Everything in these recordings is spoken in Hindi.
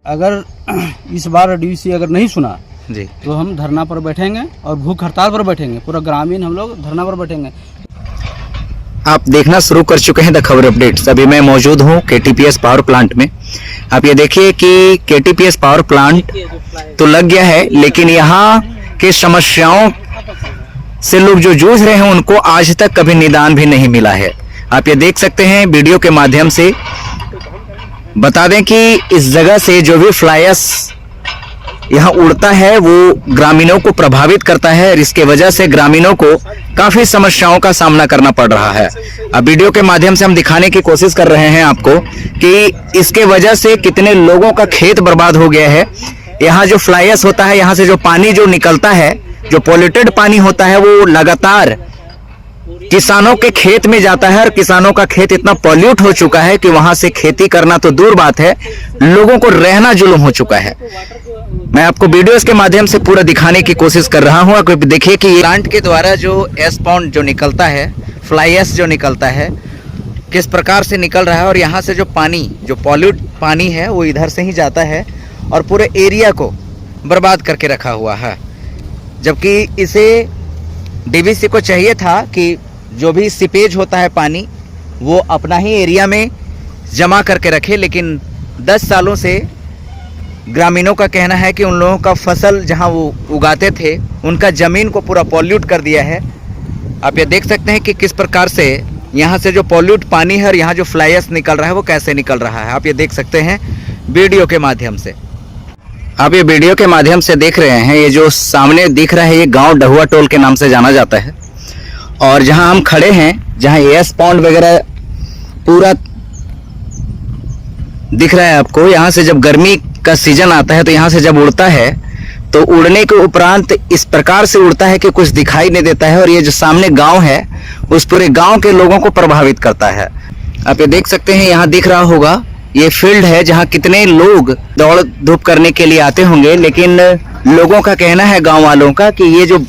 अगर इस बार डीवीसी अगर नहीं सुना जी तो हम धरना पर बैठेंगे और भूख हड़ताल पर बैठेंगे। पूरा ग्रामीण हम लोग धरना पर बैठेंगे। आप देखना शुरू कर चुके हैं द खबर अपडेट्स। अभी मैं मौजूद हूं केटीपीएस पावर प्लांट में। आप ये देखिए कि केटीपीएस पावर प्लांट तो लग गया है, लेकिन यहाँ की समस्याओं से लोग जो जूझ रहे हैं उनको आज तक कभी निदान भी नहीं मिला है। आप ये देख सकते हैं वीडियो के माध्यम से। बता दें कि इस जगह से जो भी फ्लायर्स यहाँ उड़ता है वो ग्रामीणों को प्रभावित करता है और इसके वजह से ग्रामीणों को काफी समस्याओं का सामना करना पड़ रहा है। अब वीडियो के माध्यम से हम दिखाने की कोशिश कर रहे हैं आपको कि इसके वजह से कितने लोगों का खेत बर्बाद हो गया है। यहाँ जो फ्लायर्स होता है, यहाँ से जो पानी जो निकलता है, जो पॉल्यूटेड पानी होता है, वो लगातार किसानों के खेत में जाता है और किसानों का खेत इतना पॉल्यूट हो चुका है कि वहां से खेती करना तो दूर बात है, लोगों को रहना जुल्म हो चुका है। मैं आपको वीडियोस के माध्यम से पूरा दिखाने की कोशिश कर रहा हूं। आप देखिए कि प्लांट के द्वारा जो एस्पॉन्ड जो निकलता है, फ्लायर्स जो निकलता है, किस प्रकार से निकल रहा है और यहाँ से जो पानी, जो पॉल्यूट पानी है, वो इधर से ही जाता है और पूरे एरिया को बर्बाद करके रखा हुआ है। जबकि इसे डीवीसी को चाहिए था कि जो भी सीपेज होता है पानी, वो अपना ही एरिया में जमा करके रखे, लेकिन 10 सालों से ग्रामीणों का कहना है कि उन लोगों का फसल जहां वो उगाते थे, उनका ज़मीन को पूरा पॉल्यूट कर दिया है। आप ये देख सकते हैं कि किस प्रकार से यहाँ से जो पॉल्यूट पानी है और यहाँ जो फ्लायर्स निकल रहा है वो कैसे निकल रहा है। आप ये देख सकते हैं वीडियो के माध्यम से। आप ये वीडियो के माध्यम से देख रहे हैं, ये जो सामने दिख रहा है ये गांव डहुआ टोल के नाम से जाना जाता है। और जहां हम खड़े हैं, जहां एस पॉन्ड वगैरह पूरा दिख रहा है आपको, यहाँ से जब गर्मी का सीजन आता है तो यहाँ से जब उड़ता है तो उड़ने के उपरांत इस प्रकार से उड़ता है कि कुछ दिखाई नहीं देता है और ये जो सामने गांव है उस पूरे गांव के लोगों को प्रभावित करता है। आप ये देख सकते हैं, यहाँ दिख रहा होगा ये फील्ड है जहाँ कितने लोग दौड़ धूप करने के लिए आते होंगे, लेकिन लोगों का कहना है, गाँव वालों का, कि ये जो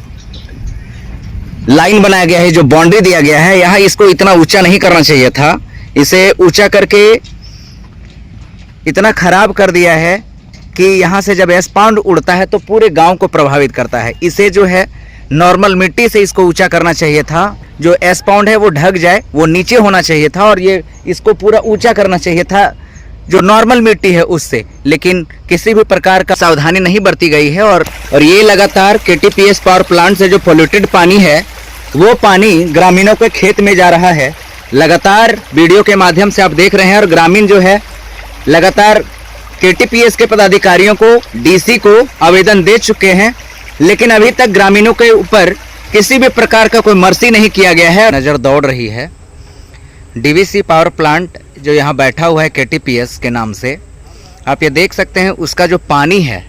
लाइन बनाया गया है, जो बाउंड्री दिया गया है, यहाँ इसको इतना ऊंचा नहीं करना चाहिए था। इसे ऊंचा करके इतना खराब कर दिया है कि यहाँ से जब एस्पॉन्ड उड़ता है तो पूरे गांव को प्रभावित करता है। इसे जो है नॉर्मल मिट्टी से इसको ऊंचा करना चाहिए था। जो एस्पॉन्ड है वो ढक जाए, वो नीचे होना चाहिए था और ये इसको पूरा ऊंचा करना चाहिए था जो नॉर्मल मिट्टी है उससे, लेकिन किसी भी प्रकार का सावधानी नहीं बरती गई है। और ये लगातार केटीपीएस पावर प्लांट से जो पोल्यूटेड पानी है वो पानी ग्रामीणों के खेत में जा रहा है। लगातार वीडियो के माध्यम से आप देख रहे हैं और ग्रामीण जो है लगातार केटीपीएस के पदाधिकारियों को, डीसी को आवेदन दे चुके हैं, लेकिन अभी तक ग्रामीणों के ऊपर किसी भी प्रकार का कोई मर्सी नहीं किया गया है। नज़र दौड़ रही है डीवीसी पावर प्लांट जो यहाँ बैठा हुआ है केटीपीएस के नाम से। आप ये देख सकते हैं उसका जो पानी है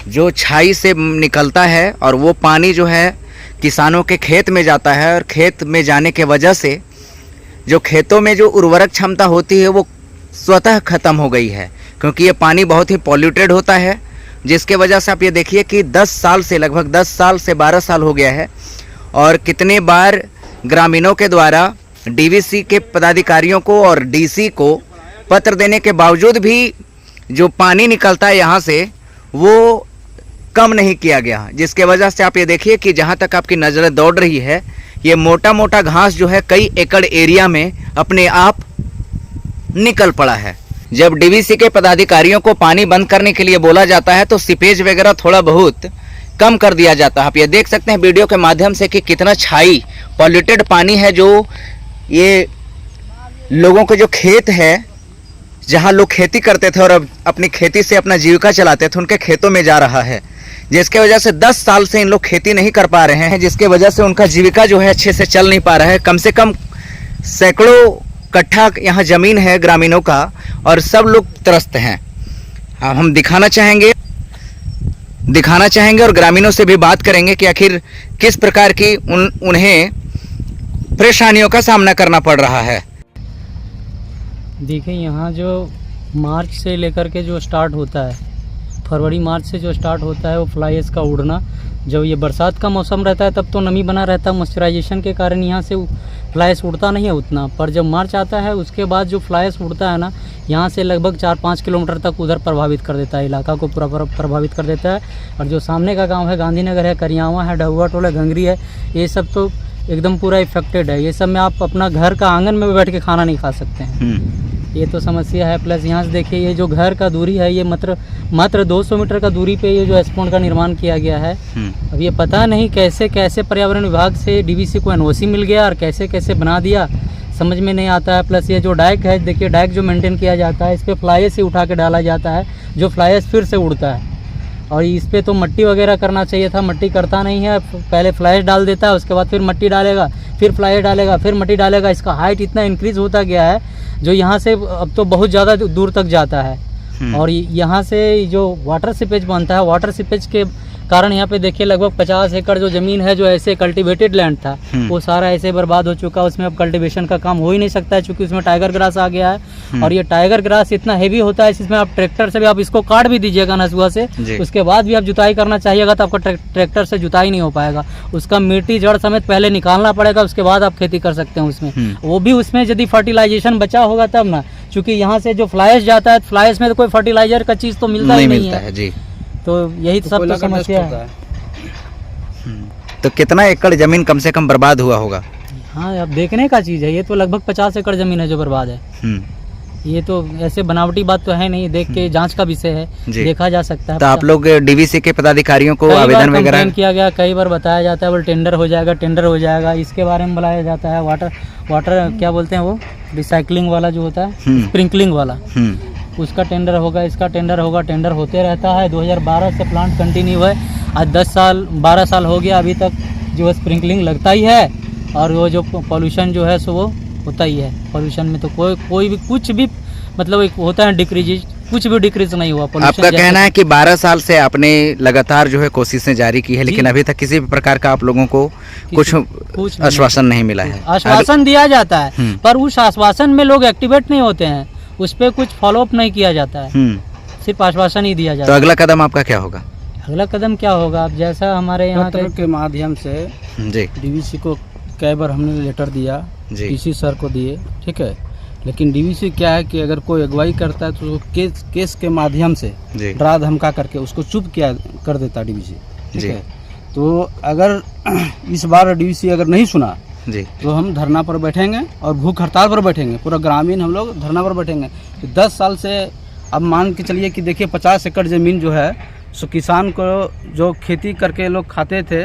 जो छाई से निकलता है और वो पानी जो है किसानों के खेत में जाता है और खेत में जाने के वजह से जो खेतों में जो उर्वरक क्षमता होती है वो स्वतः ख़त्म हो गई है, क्योंकि ये पानी बहुत ही पॉल्यूटेड होता है, जिसके वजह से आप ये देखिए कि 10 साल से, लगभग 10 साल से 12 साल हो गया है और कितने बार ग्रामीणों के द्वारा डीवीसी के पदाधिकारियों को और डीसी को पत्र देने के बावजूद भी जो पानी निकलता है यहाँ से वो कम नहीं किया गया, जिसके वजह से आप ये देखिए कि जहाँ तक आपकी नज़रें दौड़ रही है, ये मोटा मोटा घास जो है कई एकड़ एरिया में अपने आप निकल पड़ा है। जब डीवीसी के पदाधिकारियों को पानी बंद करने के लिए बोला जाता है तो सीपेज वगैरह थोड़ा बहुत कम कर दिया जाता है। आप ये देख सकते हैं वीडियो के माध्यम से कि कितना छाई पॉल्यूटेड पानी है जो ये लोगों के जो खेत है, जहां लोग खेती करते थे और अब अपनी खेती से अपना जीविका चलाते थे, उनके खेतों में जा रहा है, जिसके वजह से 10 साल से इन लोग खेती नहीं कर पा रहे हैं, जिसके वजह से उनका जीविका जो है अच्छे से चल नहीं पा रहा है। कम से कम सैकड़ों कट्ठा यहाँ ज़मीन है ग्रामीणों का और सब लोग त्रस्त हैं। अब हम दिखाना चाहेंगे और ग्रामीणों से भी बात करेंगे कि आखिर किस प्रकार की उन्हें परेशानियों का सामना करना पड़ रहा है। देखिए, यहाँ जो मार्च से लेकर के जो स्टार्ट होता है, फरवरी मार्च से जो स्टार्ट होता है वो फ्लाइज का उड़ना, जब ये बरसात का मौसम रहता है तब तो नमी बना रहता है, मॉइस्चराइजेशन के कारण यहाँ से फ्लाइस उड़ता नहीं है उतना, पर जब मार्च आता है उसके बाद जो फ्लाइस उड़ता है ना, यहाँ से लगभग 4-5 किलोमीटर तक उधर प्रभावित कर देता है, इलाका को पूरा प्रभावित कर देता है। और जो सामने का गांव है, गांधीनगर है, करियावा है, डहुआ टोला, घंगरी है, ये सब तो एकदम पूरा इफेक्टेड है। ये सब में आप अपना घर का आंगन में भी बैठ के खाना नहीं खा सकते हैं, ये तो समस्या है। प्लस यहाँ से देखिए, ये जो घर का दूरी है, ये मात्र 200 मीटर का दूरी पे ये जो एस्पोन का निर्माण किया गया है। अब ये पता नहीं कैसे कैसे पर्यावरण विभाग से डीवीसी को एनओसी मिल गया और कैसे कैसे बना दिया, समझ में नहीं आता है। प्लस ये जो डाइक है, देखिए डाइक जो मेंटेन किया जाता है, इस पर फ्लाइस से उठा के डाला जाता है, जो फ्लाइस फिर से उड़ता है। और इस पर तो मट्टी वगैरह करना चाहिए था, मट्टी करता नहीं है, पहले फ्लाइस डाल देता है, उसके बाद फिर मट्टी डालेगा, फिर फ्लाइस डालेगा, फिर मट्टी डालेगा। इसका हाइट इतना इंक्रीज़ होता गया है जो यहाँ से अब तो बहुत ज़्यादा दूर तक जाता है। और यहाँ से जो वाटर सीपेज बनता है, वाटर सीपेज के कारण यहाँ पे देखिए लगभग 50 एकड़ जो ज़मीन है, जो ऐसे कल्टीवेटेड लैंड था, वो सारा ऐसे बर्बाद हो चुका है। उसमें अब कल्टीवेशन का काम हो ही नहीं सकता है, क्योंकि उसमें टाइगर ग्रास आ गया है। और ये टाइगर ग्रास इतना हेवी होता है, इसमें आप ट्रैक्टर से भी आप इसको काट भी दीजिएगा नसुआ से, उसके बाद भी आप जुताई करना चाहिएगा तो आपका ट्रैक्टर से जुताई नहीं हो पाएगा। उसका मिट्टी जड़ समेत पहले निकालना पड़ेगा, उसके बाद आप खेती कर सकते हैं उसमें। वो भी उसमें यदि फर्टिलाइजेशन बचा होगा तब ना, क्योंकि यहाँ से जो फ्लाइस जाता है, फ्लाइस में तो कोई फर्टिलाइजर का चीज़ तो मिलता ही नहीं है जी। तो यही तो सब तो समस्या है। तो कितना एकड़ जमीन कम से कम बर्बाद हुआ होगा? हाँ, अब देखने का चीज़ है, ये तो लगभग 50 एकड़ जमीन है जो बर्बाद है। ये तो ऐसे बनावटी बात तो है नहीं, देख के जांच का विषय है, देखा जा सकता है। तो आप लोग डीवीसी के पदाधिकारियों को आवेदन वगैरह किया गया, कई बार बताया जाता है वो टेंडर हो जाएगा, इसके बारे में बुलाया जाता है। वाटर क्या बोलते हैं वो, रिसाइकलिंग वाला जो होता है, स्प्रिंकलिंग वाला, उसका टेंडर होगा, इसका टेंडर होगा, टेंडर होते रहता है। 2012 से प्लांट कंटिन्यू है, आज 12 साल हो गया, अभी तक जो है स्प्रिंकलिंग लगता ही है। और वो जो पॉल्यूशन जो है सो वो होता ही है। पॉल्यूशन में तो कोई भी कुछ भी मतलब एक होता है डिक्रीज, कुछ भी डिक्रीज नहीं हुआ। आपका कहना है कि 12 साल से आपने लगातार जो है कोशिशें जारी की है, लेकिन अभी तक किसी भी प्रकार का आप लोगों को कुछ आश्वासन नहीं मिला है? आश्वासन दिया जाता है, पर उस आश्वासन में लोग एक्टिवेट नहीं होते हैं, उस पर कुछ फॉलोअप नहीं किया जाता है, सिर्फ आश्वासन ही दिया जाता है। तो अगला कदम आपका क्या होगा? अगला कदम क्या होगा, अब जैसा हमारे यहाँ के माध्यम से डीवीसी को कई बार हमने लेटर दिया, डीसी सर को दिए, ठीक है। लेकिन डीवीसी क्या है कि अगर कोई अगुवाई करता है तो केस के माध्यम से डरा धमका करके उसको चुप किया कर देता डीवीसी, ठीक है। तो अगर इस बार डीवीसी अगर नहीं सुना तो हम धरना पर बैठेंगे और भूख हड़ताल पर बैठेंगे, पूरा ग्रामीण हम लोग धरना पर बैठेंगे। 10 साल से अब मान के चलिए कि देखिए 50 एकड़ ज़मीन जो है सो किसान को जो खेती करके लोग खाते थे,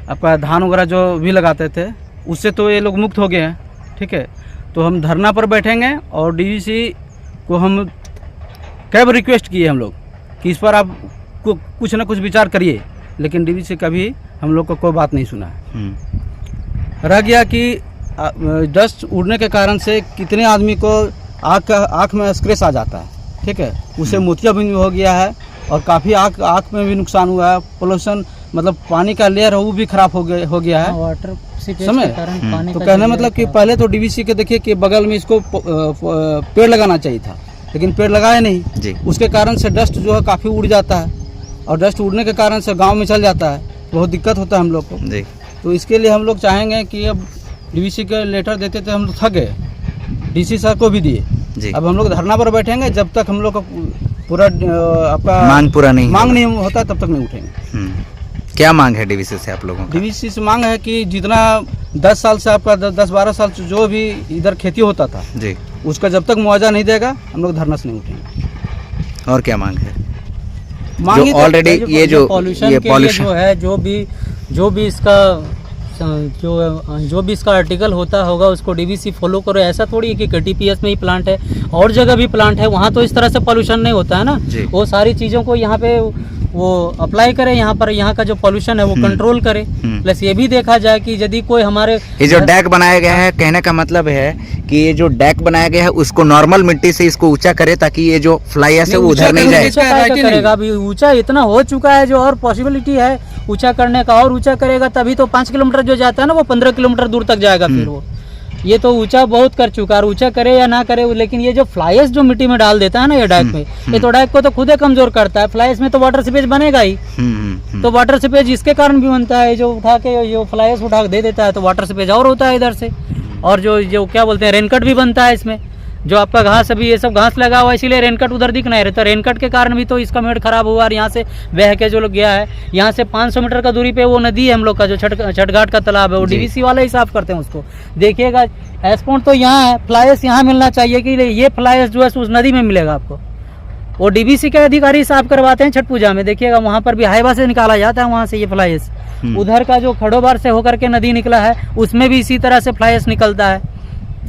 आपका धान वगैरह जो भी लगाते थे, उससे तो ये लोग मुक्त हो गए हैं, ठीक है। तो हम धरना पर बैठेंगे और डीवीसी को हम कई बार रिक्वेस्ट किए हम लोग कि इस पर आप कुछ ना कुछ विचार करिए, लेकिन डीवीसी कभी हम लोग को कोई बात नहीं सुना है। रह गया कि डस्ट उड़ने के कारण से कितने आदमी को आँख में स्क्रैच आ जाता है, ठीक है, उससे मोतियाबिंद हो गया है और काफ़ी आँख में भी नुकसान हुआ है। पोल्यूशन मतलब पानी का लेयर वो भी खराब हो गया है, वाटर समझ। तो कहने मतलब कि पहले तो डीवीसी के देखिए कि बगल में इसको पेड़ लगाना चाहिए था, लेकिन पेड़ लगाया नहीं, उसके कारण से डस्ट जो है काफ़ी उड़ जाता है और डस्ट उड़ने के कारण से गाँव में चल जाता है, बहुत दिक्कत होता है हम लोग को। तो इसके लिए हम लोग चाहेंगे कि अब डीवीसी के लेटर देते थे हम लोग थक गए, डीसी सर को भी दिए, अब हम लोग धरना पर बैठेंगे जब तक हम लोग का पूरा आपका मांग नहीं होता तब तक नहीं उठेंगे। क्या मांग है डीवीसी से आप लोगों की? डीवीसी से मांग है कि जितना 10 साल से आपका 10-12 साल से जो भी इधर खेती होता था उसका जब तक मुआवजा नहीं देगा हम लोग धरना से नहीं उठेंगे। और क्या मांग है? मांग ऑलरेडी ये जो पॉल्यूशन है, जो भी इसका आर्टिकल होता होगा उसको डीवीसी फॉलो करो। ऐसा थोड़ी है कि KTPS में ही प्लांट है, और जगह भी प्लांट है, वहाँ तो इस तरह से पॉल्यूशन नहीं होता है ना। वो सारी चीज़ों को यहाँ पे वो अप्लाई करे, यहाँ का जो पॉल्यूशन है वो कंट्रोल करे। प्लस ये भी देखा जाए कि यदि कोई हमारे ये जो डेक बनाया गया है, कहने का मतलब है कि ये जो डेक बनाया गया है उसको नॉर्मल मिट्टी से इसको ऊंचा करे ताकि ये जो फ्लाई है वो उधर नहीं जाए। करेगा अभी ऊंचा इतना हो चुका है जो और पॉसिबिलिटी है ऊंचा करने का, और ऊंचा करेगा तभी तो 5 किलोमीटर जो जाता है ना वो 15 किलोमीटर दूर तक जाएगा फिर वो। ये तो ऊंचा बहुत कर चुका है, ऊंचा करे या ना करे, लेकिन ये जो फ्लाई ऐश जो मिट्टी में डाल देता है ना ये डाइक में, ये तो डाइक को तो खुद ही कमजोर करता है। फ्लाई ऐश में तो वाटर सीपेज बनेगा ही, तो वाटर सीपेज इसके कारण भी बनता है। जो उठा के जो फ्लाई ऐश उठा के दे देता है तो वाटर सीपेज और होता है इधर से। और जो क्या बोलते हैं रेनकट भी बनता है इसमें, जो आपका घास अभी ये सब घास लगा हुआ है इसीलिए रेनकट उधर दिख नहीं रहता। रेनकट के कारण भी तो इसका मेड़ खराब हुआ और यहाँ से बह के जो लोग गया है, यहाँ से 500 मीटर का दूरी पे वो नदी है हम लोग का जो छठघाट का तालाब है, वो डीवीसी वाले ही साफ करते हैं उसको। देखिएगा एस्पॉन्ड तो यहाँ है, फ्लाई ऐश यहाँ मिलना चाहिए कि ये फ्लाई ऐश जो है उस नदी में मिलेगा आपको। वो डीवीसी के अधिकारी साफ करवाते हैं छठ पूजा में। देखिएगा वहाँ पर भी हाईवा से निकाला जाता है वहाँ से ये फ्लाई ऐश। उधर का जो खड़ोबार से होकर के नदी निकला है उसमें भी इसी तरह से फ्लाई ऐश निकलता है।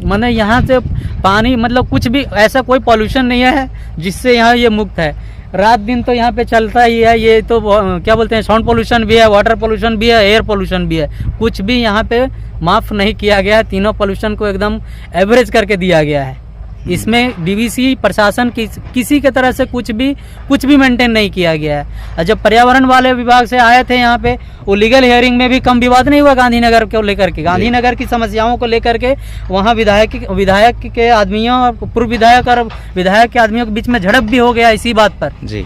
माने यहाँ से पानी मतलब कुछ भी ऐसा कोई पॉल्यूशन नहीं है जिससे यहाँ ये मुक्त है। रात दिन तो यहाँ पे चलता ही है। ये तो क्या बोलते हैं साउंड पोल्यूशन भी है, वाटर पोल्यूशन भी है, एयर पोल्यूशन भी है, कुछ भी यहाँ पे माफ़ नहीं किया गया है। तीनों पोल्यूशन को एकदम एवरेज करके दिया गया है। इसमें डीवीसी प्रशासन किसी के तरह से कुछ भी मेंटेन नहीं किया गया है। और जब पर्यावरण वाले विभाग से आए थे यहाँ पे, वो लीगल हियरिंग में भी कम विवाद नहीं हुआ गांधीनगर को लेकर के, गांधीनगर की समस्याओं को लेकर के। वहाँ विधायक के आदमियों और पूर्व विधायक और विधायक के आदमियों के बीच में झड़प भी हो गया इसी बात पर जी।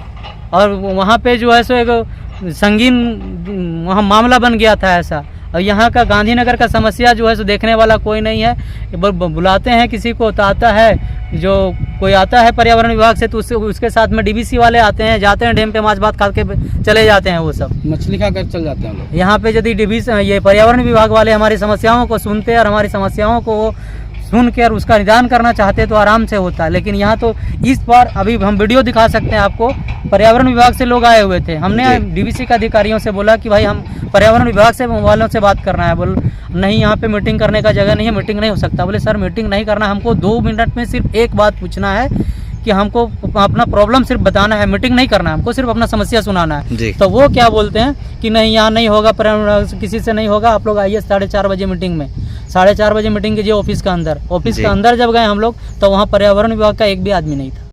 और वहाँ पे जो है सो एक संगीन वहाँ मामला बन गया था ऐसा। और यहाँ का गांधीनगर का समस्या जो है सो देखने वाला कोई नहीं है। बुलाते हैं किसी को तो आता है, जो कोई आता है पर्यावरण विभाग से तो उसके साथ में डीवीसी वाले आते हैं, जाते हैं डैम पे माछ भात खा के चले जाते हैं, वो सब मछली खा कर चल जाते हैं लोग। यहाँ पे यदि डीवीसी ये पर्यावरण विभाग वाले हमारी समस्याओं को सुनते और हमारी समस्याओं को सुन के और उसका निदान करना चाहते तो आराम से होता है। लेकिन यहाँ तो इस बार अभी हम वीडियो दिखा सकते हैं आपको, पर्यावरण विभाग से लोग आए हुए थे। हमने डीवीसी के अधिकारियों से बोला कि भाई हम पर्यावरण विभाग से वालों से बात करना है। बोल नहीं, यहाँ पे मीटिंग करने का जगह नहीं है, मीटिंग नहीं हो सकता। बोले सर मीटिंग नहीं करना, हमको 2 मिनट में सिर्फ एक बात पूछना है कि हमको अपना प्रॉब्लम सिर्फ बताना है, मीटिंग नहीं करना है, हमको सिर्फ अपना समस्या सुनाना है। तो वो क्या बोलते हैं कि नहीं यहाँ नहीं होगा, पर्यावरण किसी से नहीं होगा, आप लोग आइए 4:30 बजे मीटिंग में। 4:30 बजे मीटिंग कीजिए ऑफिस के अंदर। ऑफिस के अंदर जब गए हम लोग तो वहाँ पर्यावरण विभाग का एक भी आदमी नहीं था।